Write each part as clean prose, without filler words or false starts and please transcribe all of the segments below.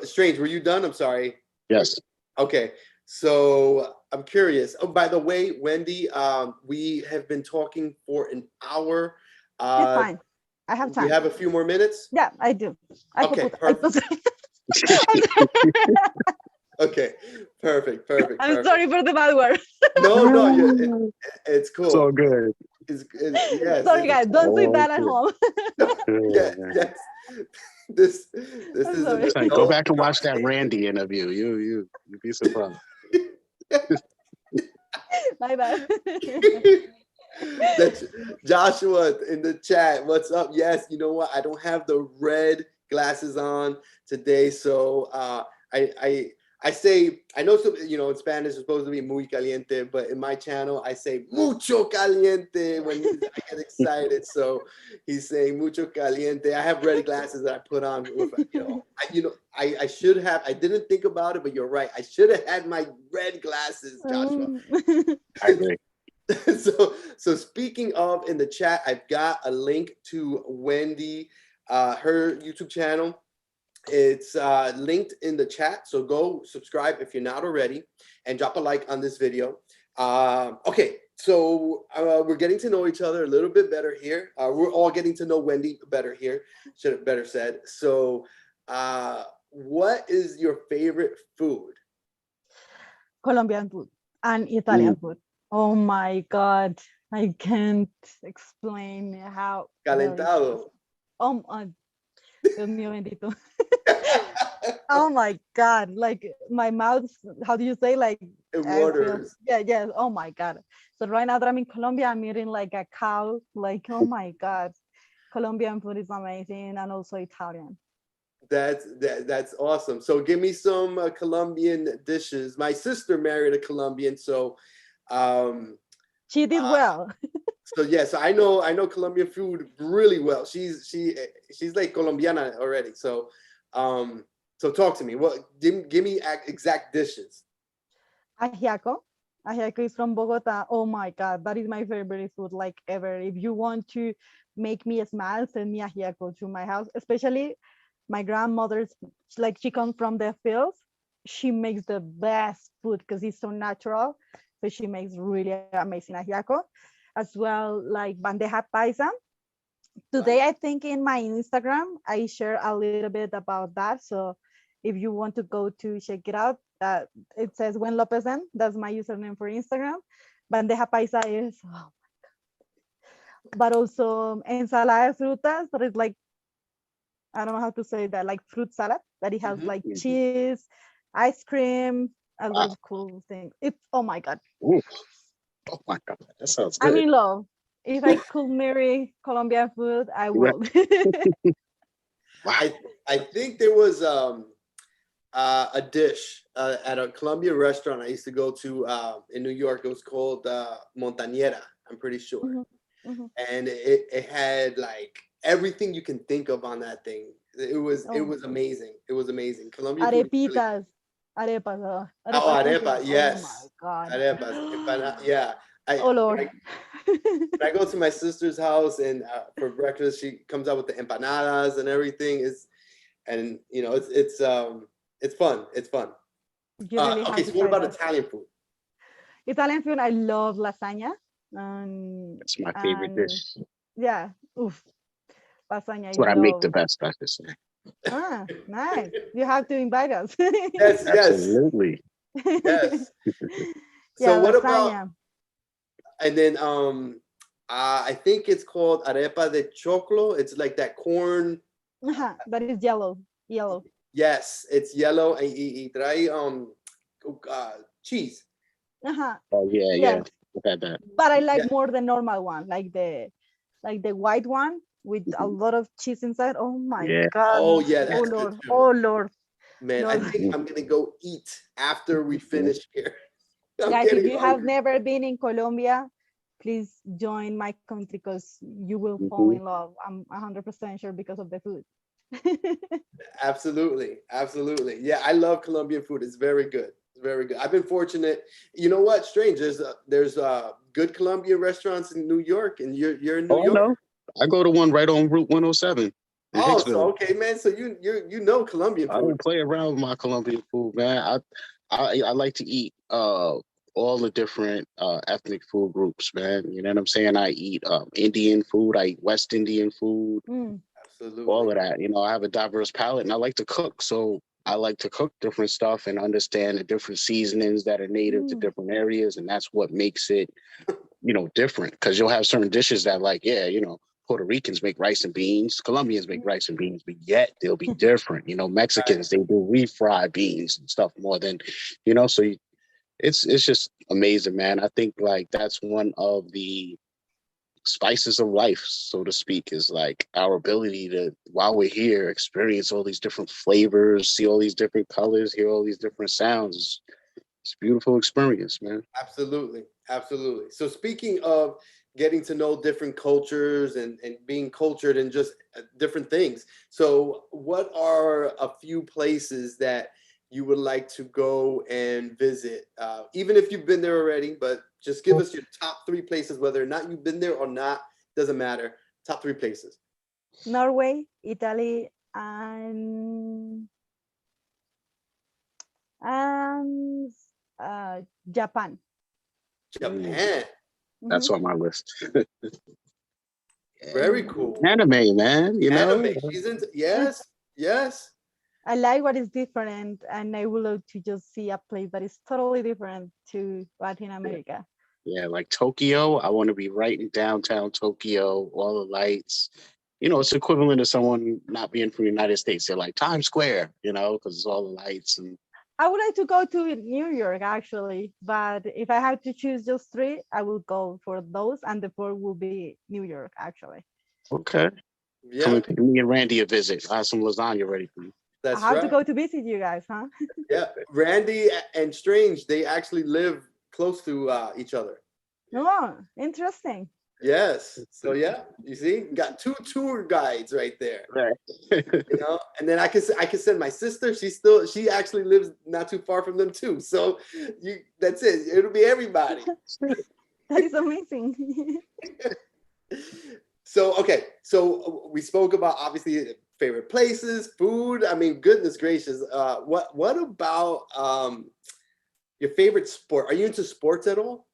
Strange, were you done? I'm sorry. Yes. Okay. So I'm curious. Oh, by the way, Wendy, we have been talking for an hour. It's fine. I have time. You have a few more minutes? Yeah, I do. Okay, perfect. Okay, perfect. I'm sorry for the bad word. No, it's cool. It's all good. Yes. Sorry, guys. Don't say that at home. Yes. This is like, go back and watch that Randy interview. You'd be surprised. Bye. That's Joshua in the chat. What's up? Yes, you know what? I don't have the red glasses on today, so I say, I know some, in Spanish it's supposed to be muy caliente, but in my channel I say mucho caliente when I get excited. So he's saying mucho caliente. I have red glasses that I put on with, I should have, I didn't think about it, but you're right. I should have had my red glasses, Joshua. I agree. So speaking of, in the chat, I've got a link to Wendy, her YouTube channel. It's linked in the chat, so go subscribe if you're not already, and drop a like on this video. Okay, so we're getting to know each other a little bit better here. We're all getting to know Wendy better here, should have better said. So what is your favorite food? Colombian food and Italian food. Oh my God, I can't explain how. Calentado. Dios mío bendito. Oh my God, like my mouth, how do you say, like it waters. Yes. Oh my God. So right now that I'm in Colombia, I'm eating like a cow, like, oh my God. Colombian food is amazing, and also Italian. That's awesome. So give me some Colombian dishes. My sister married a Colombian, so she did well. So yes, I know Colombian food really well. She's like Colombiana already. So so talk to me. Give me exact dishes. Ajiaco. Ajiaco is from Bogota. Oh my God, that is my favorite food, like, ever. If you want to make me smile, send me ajiaco to my house. Especially my grandmother's, like, she comes from the fields. She makes the best food because it's so natural. So she makes really amazing ajiaco. As well, like bandeja paisa. Today, I think in my Instagram, I share a little bit about that. So if you want to go to check it out, it says Wen Lopezan. That's my username for Instagram. Bandeja paisa is, oh my God. But also ensalada de frutas, that is like, I don't know how to say that, like fruit salad, that it has like cheese, ice cream, a lot of cool things. It's, oh my God. Ooh. Oh my God, that sounds good. I'm in love. If I could marry Colombian food, I will. I think there was a dish at a Colombian restaurant I used to go to in New York. It was called Montañera, I'm pretty sure. And it had like everything you can think of on that thing. It was amazing. It was amazing. Colombian Arepitas. Arepas. Arepa, yes. Oh my God. Arepas. Yeah. Oh Lord. When I go to my sister's house and for breakfast, she comes out with the empanadas and everything. It's fun. It's fun. Really okay, so what about Italian food? Italian food, I love lasagna. That's my favorite dish. Yeah. Oof. Lasagna. That's what I make the best, I should say. Ah, nice. You have to invite us. Yes. Absolutely. Yes. Yeah, So what lasagna. about, and then I think it's called arepa de choclo. It's like that corn. That is yellow. Yes, it's yellow and trae cheese. Oh yeah. I've had that. But I like more the normal one, like the white one with a lot of cheese inside. Oh my God. Oh yeah, that's Lord. Good too. Oh Lord. Man, Lord. I think I'm gonna go eat after we finish here. Guys, if you have never been in Colombia, please join my country because you will fall in love. I'm 100% sure because of the food. Absolutely. Yeah, I love Colombian food. It's very good. I've been fortunate. You know what? Strange. There's good Colombian restaurants in New York, and you're in New York. No. I go to one right on Route 107 in Oh, so Hicksville. okay, man. So you know Colombian I food. don't play around with my Colombian food, man. I like to eat all the different ethnic food groups, man. You know what I'm saying? I eat Indian food, I eat West Indian food, Mm, all Absolutely. of that. You know, I have a diverse palate and I like to cook. So I like to cook different stuff and understand the different seasonings that are native to mm, different areas. And that's what makes it, you know, different. Because you'll have certain dishes that, like, yeah, you know, Puerto Ricans make rice and beans, Colombians make rice and beans, but yet they'll be different. You know, Right. Mexicans, they do refried beans and stuff more than, you know, so it's just amazing, man. I think like that's one of the spices of life, so to speak, is like our ability to, while we're here, experience all these different flavors, see all these different colors, hear all these different sounds. It's a beautiful experience, man. Absolutely. Absolutely. So speaking of getting to know different cultures and being cultured in just different things. So what are a few places that you would like to go and visit? Even if you've been there already, but just give us your top 3 places, whether or not you've been there or not, doesn't matter. Top 3 places. Norway, Italy, and Japan. Mm, Japan. that's Mhm. on my list. Very And cool. anime, man, you Anime. know? She's into, Uh, yes, yes. I like what is different, and I would love to just see a place that is totally different to Latin Yeah, America. yeah, like Tokyo. I want to be right in downtown Tokyo, all the lights. You know, it's equivalent to someone not being from the United States. They're like Times Square, you know, because it's all the lights and I would like to go to New York actually, but if I had to choose just three, I will go for those, and the fourth will be New York actually. okay. Come Yeah, and pay me and Randy a visit. I have some lasagna ready for you. I that's have to right. go to visit you guys, huh? Yeah, Randy and Strange, they actually live close to each other. Oh, interesting. Yes. So yeah, you see, got 2 tour guides right there. Right. You know, and then I can send my sister. She actually lives not too far from them too. So that's it. It'll be everybody. That is amazing. So okay, so we spoke about obviously favorite places, food. I mean, goodness gracious. What about your favorite sport? Are you into sports at all?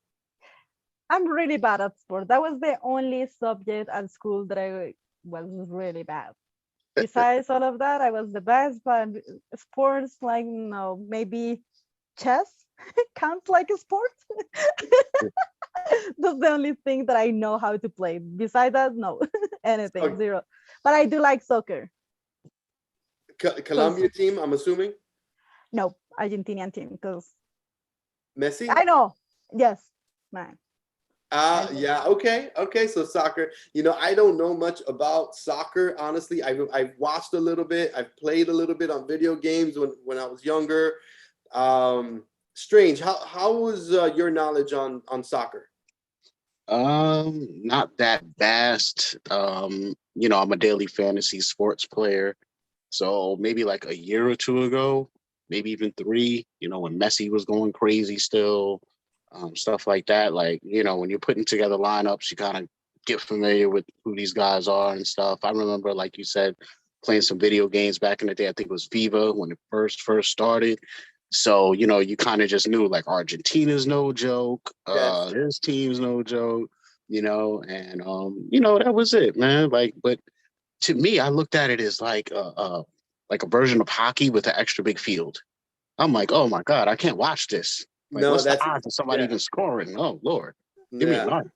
I'm really bad at sport. That was the only subject at school that I was really bad. Besides all of that, I was the best, but sports, like, no, maybe chess counts like a sport. That's the only thing that I know how to play. Beside that, no, anything, So, zero. But I do like soccer because, Colombia team, I'm assuming. no, Argentinian team because Messi? I know, yes, man, I know. Yeah, okay, okay. So soccer. You know, I don't know much about soccer, honestly. I've watched a little bit. I've played a little bit on video games when I was younger. Strange. How was your knowledge on soccer? Not that vast. You know, I'm a daily fantasy sports player. So maybe like a year or two ago, maybe even three, you know, when Messi was going crazy still, stuff like that. Like, you know, when you're putting together lineups, you kind of get familiar with who these guys are and stuff. I remember, like you said, playing some video games back in the day. I think it was Viva when it first started. So, you know, you kind of just knew like Argentina's no joke, Yes. this team's no joke, and you know, that was it, man. Like, but to me, I looked at it as like a version of hockey with an extra big field. I'm like, oh my God, I can't watch this. Like, No, what's the that's odds of somebody yeah, even scoring? Oh Lord, give me a yeah. life.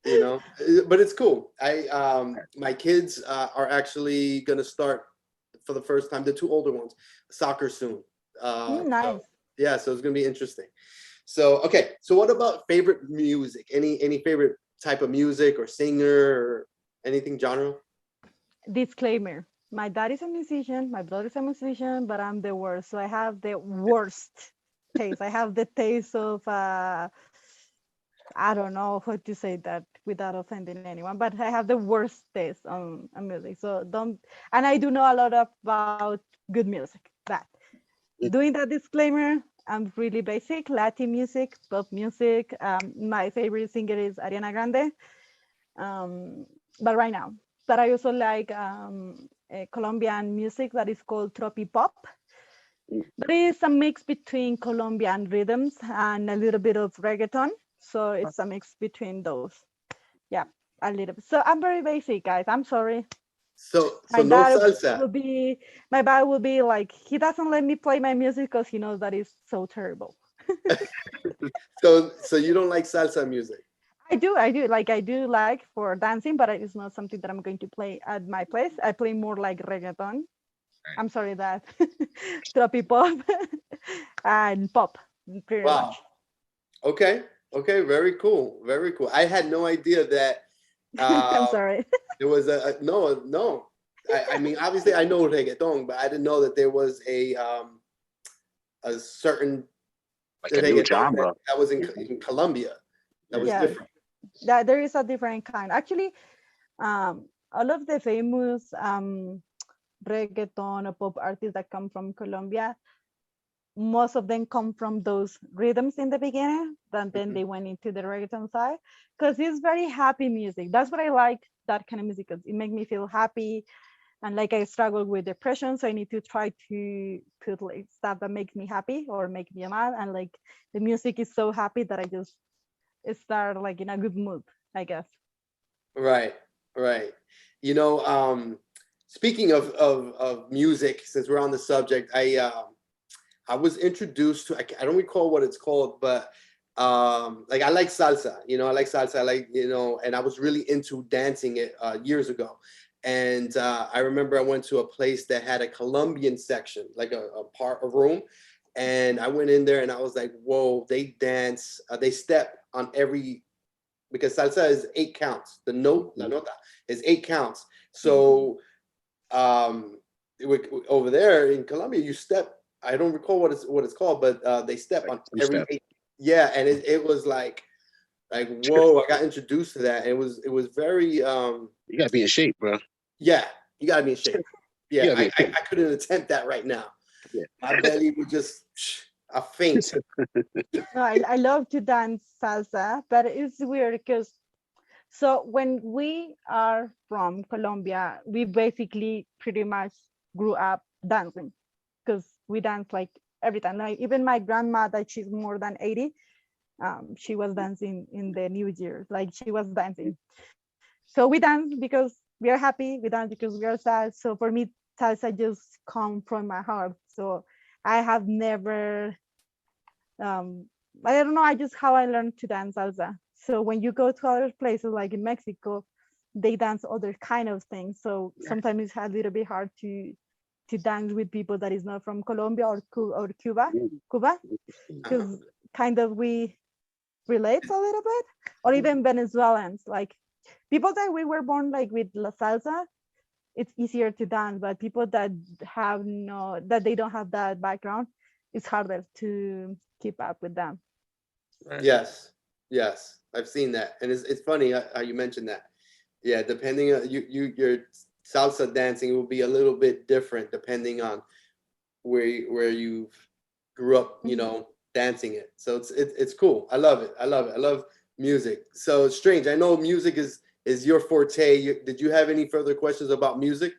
You know, but it's cool. My kids are actually gonna start for the first time. The 2 older ones, soccer soon. So Nice. yeah, so it's gonna be interesting. So okay, so what about favorite music? Any favorite type of music or singer or anything genre? Disclaimer: my dad is a musician, my brother is a musician, but I'm the worst. So I have the worst taste. I have the taste of I don't know how to say that without offending anyone, but I have the worst taste on music. So don't, and I do know a lot about good music. But doing that disclaimer, I'm really basic Latin music, pop music. My favorite singer is Ariana Grande. But right now. but I also like a Colombian music that is called tropipop. But it's a mix between Colombian rhythms and a little bit of reggaeton. So it's a mix between those. Yeah, a little bit. So I'm very basic, guys. I'm sorry. So My no dad salsa. will be, my dad will be like, he doesn't let me play my music because he knows that is so terrible. So you don't like salsa music? I do. Like I do like for dancing, but it's not something that I'm going to play at my place. I play more like reggaeton. I'm sorry that tropi pop and pop, pretty Wow. much. Okay. Okay. Very cool. Very cool. I had no idea that I'm uh, sorry. there was no. I mean, obviously, I know reggaeton, but I didn't know that there was a certain Like a new reggaeton genre. that was in Colombia. That was Yeah, different. that there is a different kind. Actually, all of the famous reggaeton or pop artists that come from Colombia, most of them come from those rhythms in the beginning, but then they went into the reggaeton side because it's very happy music. That's what I like, that kind of music, 'cause it makes me feel happy. And like I struggle with depression, so I need to try to put like stuff that makes me happy or make me mad. And like the music is so happy that I just start like in a good mood, I guess. Right. Right. You know, speaking of music, since we're on the subject, I was introduced to, I don't recall what it's called, but like I like salsa, I like salsa, I like, and I was really into dancing it years ago. And I remember I went to a place that had a Colombian section, like a room. And I went in there and I was like, whoa, they dance, they step on every, because salsa is 8 counts. The note, la nota, is 8 counts. So um, over there in Colombia, you step. I don't recall what it's called, but they step Like on two every step. 8. Yeah, and it was like whoa! I got introduced to that. And it was very You gotta be in shape, bro. yeah. You gotta be in shape. You Yeah, gotta be I, in I, shape. I couldn't attempt that right now. Yeah. My belly would just a faint. No, I love to dance salsa, but it's weird because so when we are from Colombia, we basically pretty much grew up dancing because we dance like every time. Like even my grandma, that she's more than 80, she was dancing in the New Year. Like she was dancing. So we dance because we are happy. We dance because we are sad. So for me, salsa just come from my heart. So I have never um I don't know, I just how I learned to dance salsa. So when you go to other places like in Mexico, they dance other kind of things. So sometimes it's a little bit hard to dance with people that is not from Colombia or Cuba, because kind of we relate a little bit, or even Venezuelans, like people that we were born like with la salsa, it's easier to dance, but people that have no, that they don't have that background, it's harder to keep up with them. Yes, yes, I've seen that, and it's funny how you mentioned that. Yeah, depending on your salsa dancing will be a little bit different depending on where you grew up, dancing it. So it's cool. I love it. I love it. I love music. So Strange, I know music is your forte. Did you have any further questions about music?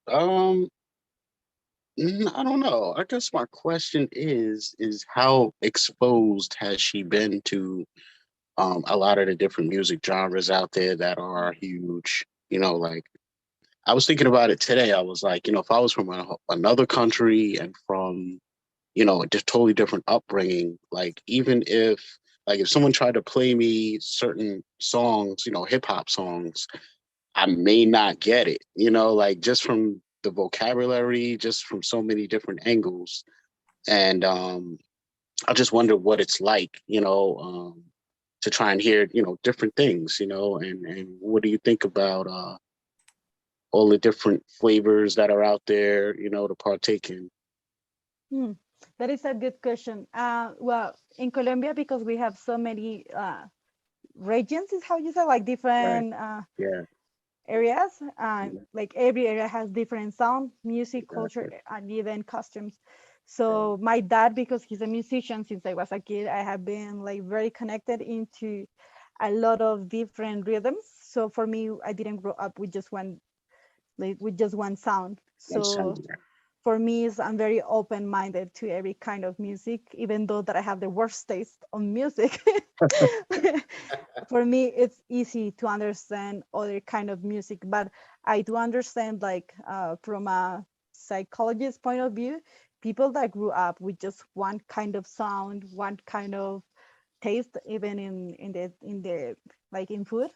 Um, I don't know. I guess my question is how exposed has she been to a lot of the different music genres out there that are huge? Like I was thinking about it today. I was like, if I was from another country and from, a totally different upbringing, like even if someone tried to play me certain songs, hip hop songs, I may not get it, like just from the vocabulary, just from so many different angles. And I just wonder what it's like, to try and hear, different things, and what do you think about all the different flavors that are out there, to partake in? Hmm. That is a good question. Well, in Colombia, because we have so many regions, is how you say, like Right. different Yeah. areas. Mhm. Like every area has different sound, music, culture, Exactly. and even costumes. So my dad, because he's a musician since I was a kid, I have been like very connected into a lot of different rhythms. So for me, I didn't grow up with just one sound. So for me, I'm very open-minded to every kind of music, even though that I have the worst taste on music. For me, it's easy to understand other kind of music, but I do understand, like, from a psychologist point of view, people that grew up with just one kind of sound, one kind of taste, even in the like in food,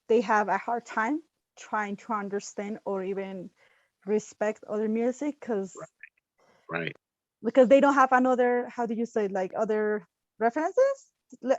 they have a hard time trying to understand or even respect other music, Right. because they don't have another, how do you say, like, other references.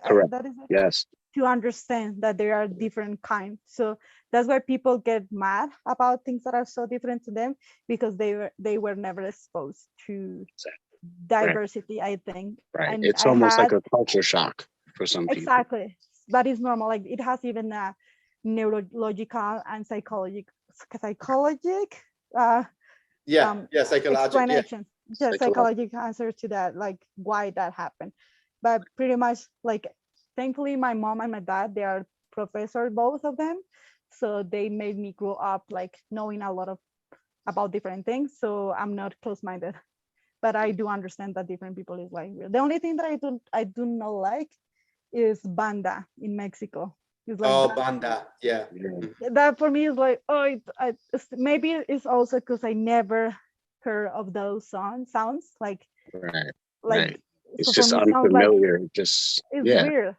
Correct. That is it, Yes. to understand that there are different kinds. So that's why people get mad about things that are so different to them, because they were never exposed to Right. diversity, I think. Right. And It's I almost like had a culture shock for some people. exactly, but it's normal. Like, it has even a neurological and psychologic Psychological. explanation, just Psychological. psychological answer to that, like why that happened. But pretty much, like, thankfully my mom and my dad, they are professors, both of them, so they made me grow up like knowing a lot of about different things, so I'm not close-minded. But I do understand that different people is like weird. The only thing that I do not like is banda in Mexico. It's like Oh, that. banda. Yeah. That for me is like, oh, maybe it's also because I never heard of those sounds, like Right. like Right. It's so for just me it sounds like unfamiliar. Just it's yeah. weird.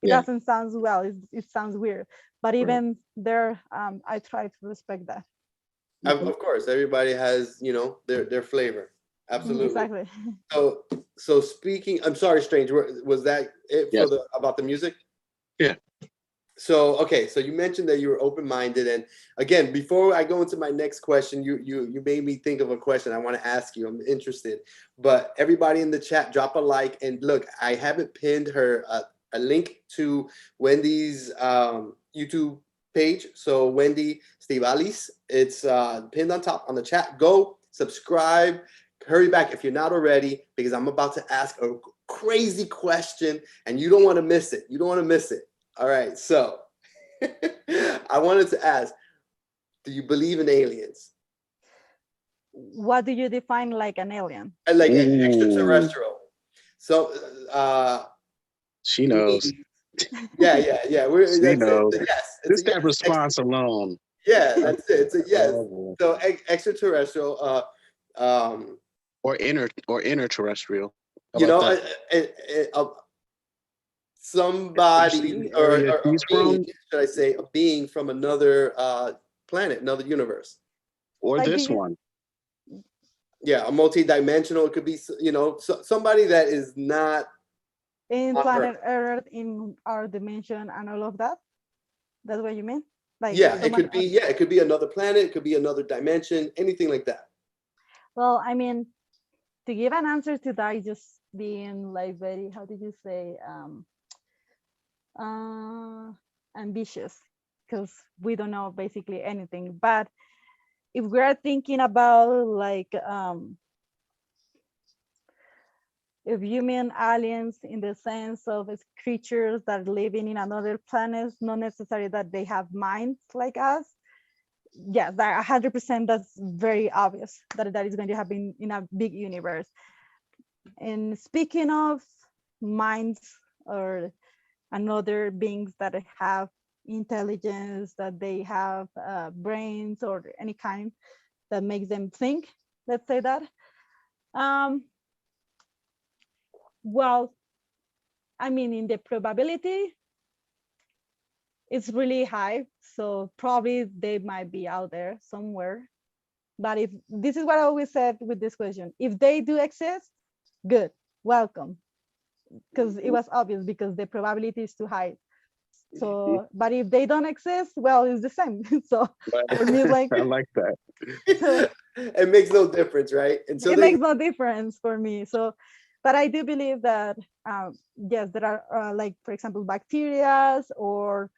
It Yeah. doesn't sound well. It sounds weird. But Right. even there, I try to respect that. Of course, everybody has, their flavor. Absolutely. Exactly. So speaking, I'm sorry, Strange. Was that it for Yes. about the music? Yeah. So okay, so you mentioned that you were open-minded, and again, before I go into my next question, you made me think of a question I want to ask you. I'm interested, but everybody in the chat, drop a like, and look, I haven't pinned her a link to Wendy's YouTube page. So Wendy Stibalis, it's pinned on top on the chat. Go subscribe. Hurry back if you're not already, because I'm about to ask a crazy question, and you don't want to miss it. You don't want to miss it. All right, so I wanted to ask, do you believe in aliens? What do you define like an alien? Like extraterrestrial. So she knows. yeah. She That's knows. it. It's a yes. It's Just a yes. that response alone. Yeah, that's it. It's a yes. Oh. So extraterrestrial. Or interterrestrial. How You know, about somebody or area a she's being, from, should I say, a being from another planet, another universe. or Like, this one. Yeah, a multi-dimensional. It could be, somebody that is not in on planet Earth. Earth, in our dimension, and all of that? That's what you mean? Like, Yeah, someone, it could be another planet, it could be another dimension, anything like that. well, I mean, to give an answer to that, just being like very, how did you say, ambitious, because we don't know basically anything. But if we're thinking about, like, if you mean aliens in the sense of it's creatures that are living in another planet, not necessarily that they have minds like us. Yeah, that 100%, that's very obvious that is going to happen in a big universe. And speaking of minds or another beings that have intelligence, that they have brains or any kind that makes them think, let's say that. Well, I mean, in the probability, it's really high. So probably they might be out there somewhere. But if this is what I always said with this question, if they do exist, good, welcome. Because it was obvious, because the probability is too high. So, but if they don't exist, well, it's the same. So for me, it's like, I like that. so It makes no difference, right? And so it makes no difference for me. So, but I do believe that, yes, there are, like, for example, bacteria, or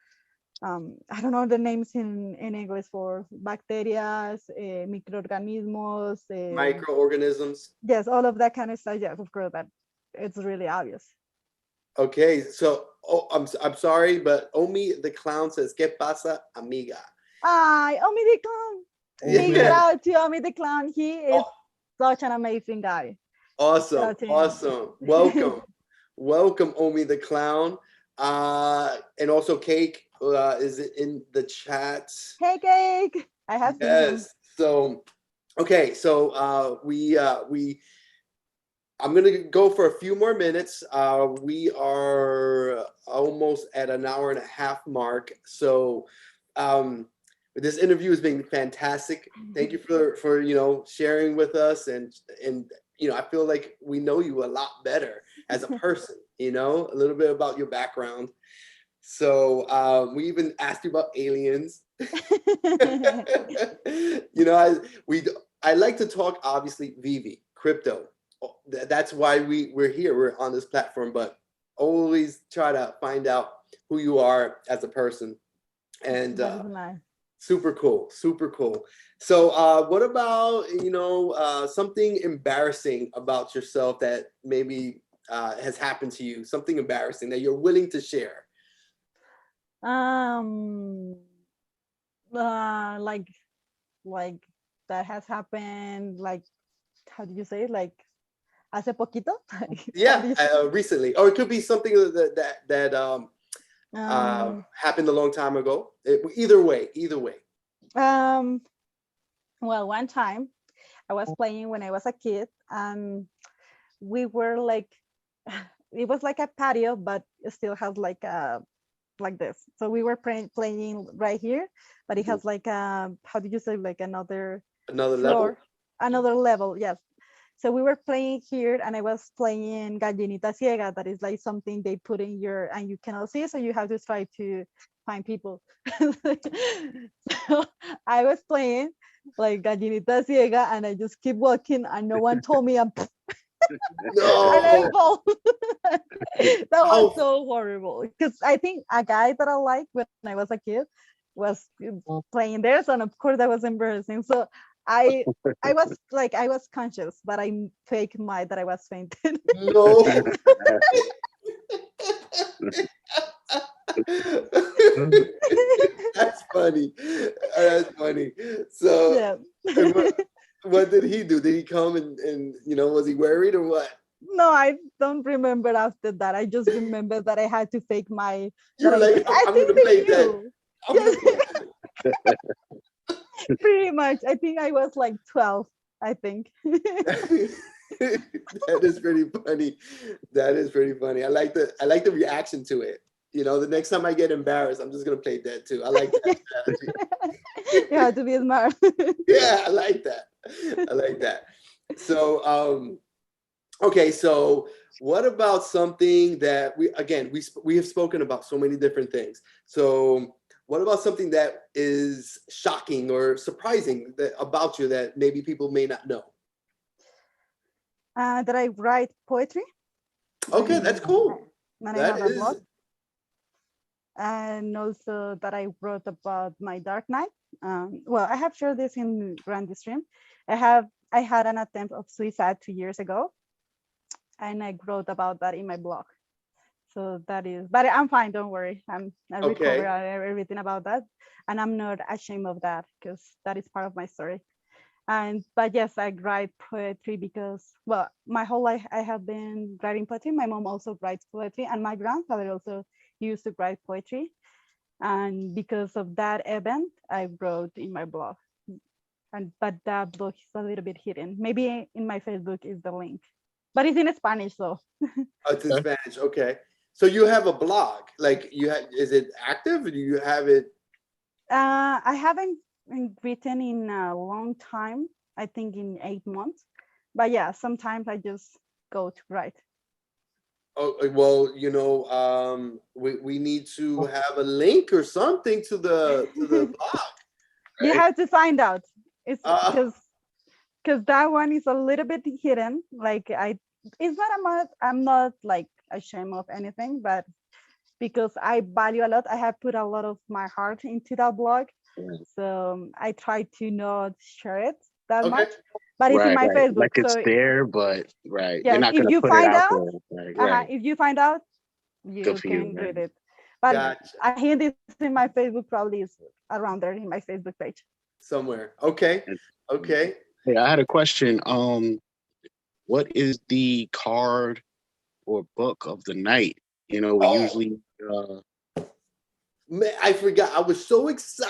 I don't know the names in English for bacteria, microorganismos, microorganisms. yes, all of that kind of stuff. Yes, of course, that it's really obvious. Okay, so I'm sorry, but Omi the clown says, "¿Qué pasa, amiga?" Ay, Omi the Clown. Big shout Yeah. out to Omi the Clown. He is such an amazing guy. Shout Awesome, out to him. awesome. Welcome, welcome, Omi the clown. And also Cake is in the chat. Hey, Cake. I have seen him. Yes. So, okay. So I'm gonna go for a few more minutes. We are almost at an hour and a half mark. So, this interview has been fantastic. Thank you for sharing with us, and I feel like we know you a lot better as a person. A little bit about your background. So we even asked you about aliens. I like to talk, obviously, Vivi, crypto. That's why we're here. We're on this platform, but always try to find out who you are as a person. And Nice. super cool, super cool. So what about, something embarrassing about yourself that maybe has happened to you, something embarrassing that you're willing to share? Like that has happened, like, how do you say it? Like hace poquito? Yeah, recently, or it could be something that happened a long time ago. Either way. Well, one time I was playing when I was a kid, and we were like, it was like a patio, but it still has like this. So we were playing right here, but it has like how do you say, like another floor, level? Another level, yes. So we were playing here, and I was playing gallinita ciega. That is like something they put in your, and you cannot see, so you have to try to find people. So I was playing like gallinita ciega, and I just keep walking, and no one told me I'm. No. And I fall. That was so horrible, because I think a guy that I liked when I was a kid was playing there, so of course that was embarrassing. So I was conscious, but I faked that I was fainted. No. That's funny. That's funny. So yeah. What did he do? Did he come and was he worried or what? No, I don't remember after that. I just remember that I had to fake my. You're like, I'm gonna play that. Pretty much. I think I was like 12, I think. That is pretty funny. That is pretty funny. I like the reaction to it. The next time I get embarrassed, I'm just gonna play that too. I like that strategy. You have to be smart. Yeah, I like that. So okay, so what about something that we have spoken about so many different things. So what about something that is shocking or surprising about you that maybe people may not know? That I write poetry. Okay, that's cool. And I have a blog. And also that I wrote about my dark night. Well, I have shared this in Randy Stream. I had an attempt of suicide 2 years ago, and I wrote about that in my blog. So that is, but I'm fine. Don't worry. I recover everything about that, and I'm not ashamed of that, because that is part of my story. But yes, I write poetry because, well, my whole life I have been writing poetry. My mom also writes poetry, and my grandfather also used to write poetry. And because of that event, I wrote in my blog. But that blog is a little bit hidden. Maybe in my Facebook is the link, but it's in Spanish though. Oh, it's in Spanish. Okay. So you have a blog, like is it active? Or do you have it? I haven't written in a long time. I think in 8 months, but yeah, sometimes I just go to write. Oh, well, we need to have a link or something to the blog. Right? You have to find out. It's because that one is a little bit hidden. Like I'm not like ashamed of anything, but because I value a lot, I have put a lot of my heart into that blog. So I try to not share it that much, but it's in my Facebook. Like it's there, but Yeah, you're not if gonna you put find it out, there. if you find out, You Good for you, can read man. it. But Gotcha. I think this in my Facebook probably is around there in my Facebook page. Somewhere. Okay. Okay. Hey, I had a question. What is the card or book of the night? You know, we Oh, usually man, I forgot. I was so excited.